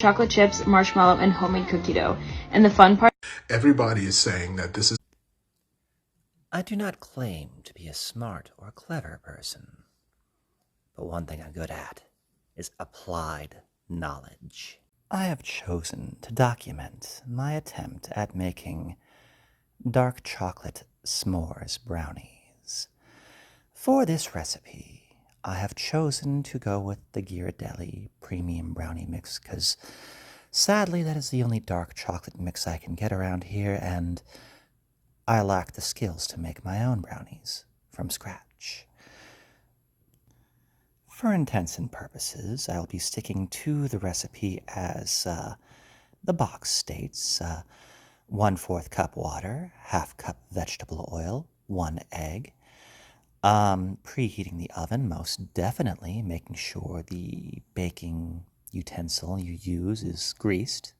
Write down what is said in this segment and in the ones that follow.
chocolate chips, marshmallow, and homemade cookie dough. And the fun part... Everybody is saying that this is... I do not claim to be a smart or clever person, but one thing I'm good at is applied knowledge. I have chosen to document my attempt at making dark chocolate s'mores brownies. For this recipe, I have chosen to go with the Ghirardelli Premium Brownie Mix because sadly that is the only dark chocolate mix I can get around here, and I lack the skills to make my own brownies from scratch. For intents and purposes, I'll be sticking to the recipe as the box states. 1/4 cup water, 1/2 cup vegetable oil, 1 egg. Preheating the oven, most definitely, making sure the baking utensil you use is greased.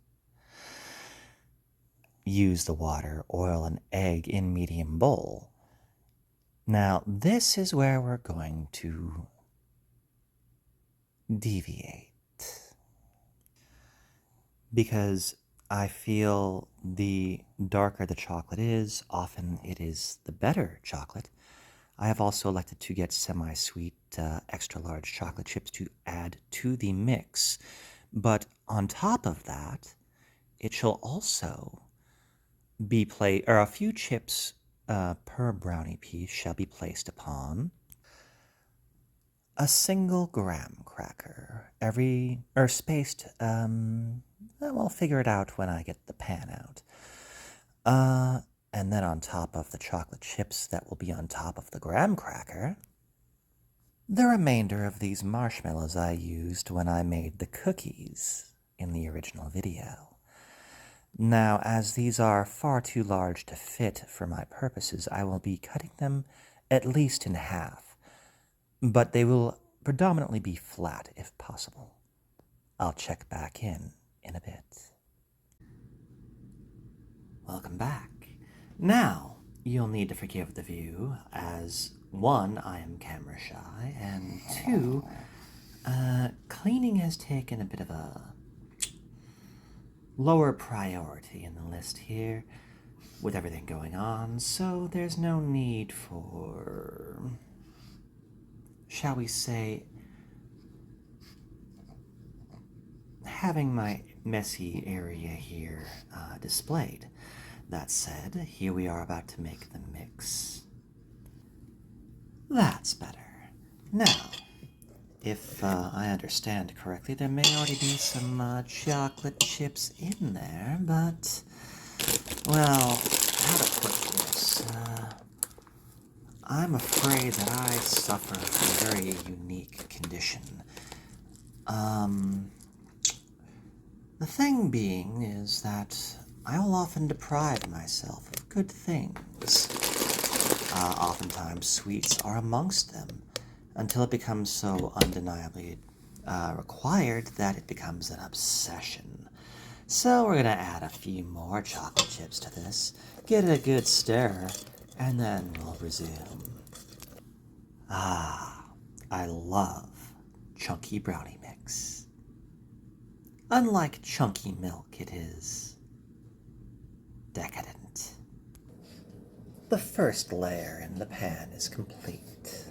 Use the water, oil, and egg in medium bowl. Now, this is where we're going to deviate, because I feel the darker the chocolate is, often it is the better chocolate. I have also elected to get semi-sweet, extra-large chocolate chips to add to the mix. But on top of that, it shall also be a few chips per brownie piece shall be placed upon a single graham cracker, spaced, I'll figure it out when I get the pan out. And then on top of the chocolate chips that will be on top of the graham cracker, the remainder of these marshmallows I used when I made the cookies in the original video. Now, as these are far too large to fit for my purposes, I will be cutting them at least in half, but they will predominantly be flat if possible. I'll check back in a bit. Welcome back. Now, you'll need to forgive the view, as 1, I am camera shy, and 2, cleaning has taken a bit of a lower priority in the list here, with everything going on, so there's no need for, shall we say, having my messy area here displayed. That said, here we are about to make the mix. That's better. Now, if I understand correctly, there may already be some chocolate chips in there, but, well, how to put this? I'm afraid that I suffer from a very unique condition. The thing being is that I will often deprive myself of good things. Oftentimes sweets are amongst them, until it becomes so undeniably required that it becomes an obsession. So we're going to add a few more chocolate chips to this, get a good stir, and then we'll resume. I love chunky brownie mix. Unlike chunky milk, it is decadent. The first layer in the pan is complete.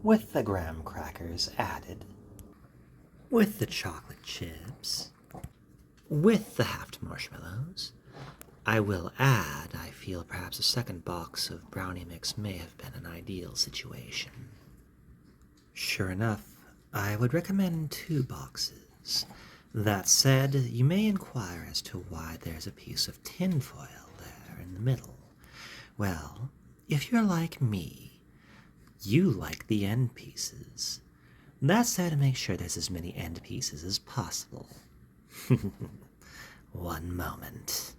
With the graham crackers added, with the chocolate chips, with the halved marshmallows, I will add, I feel perhaps a second box of brownie mix may have been an ideal situation. Sure enough, I would recommend 2 boxes. That said, you may inquire as to why there's a piece of tin foil there in the middle. Well, if you're like me, you like the end pieces. That said, make sure there's as many end pieces as possible. One moment.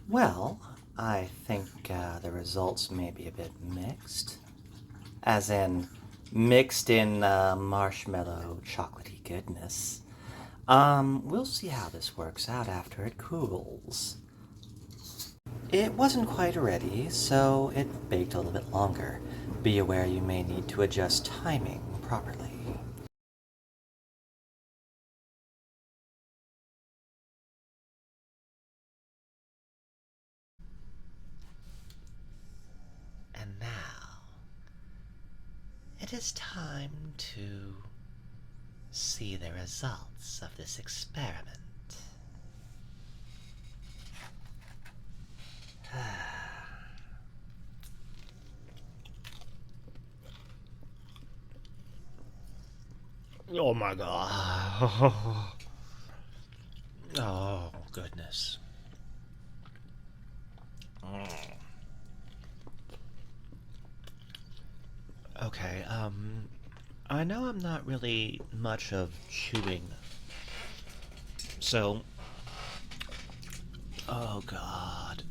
Well, I think the results may be a bit mixed. As in, mixed in marshmallow chocolatey goodness. We'll see how this works out after it cools. It wasn't quite ready, so it baked a little bit longer. Be aware you may need to adjust timing properly. it is time to see the results of this experiment. Oh my god. Oh, goodness. Okay, I know I'm not really much of chewing, so... Oh god.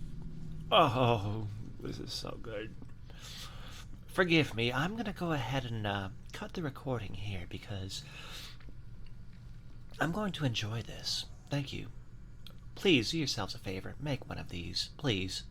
Oh, this is so good. Forgive me, I'm gonna go ahead and cut the recording here because I'm going to enjoy this. Thank you. Please do yourselves a favor, make one of these, please.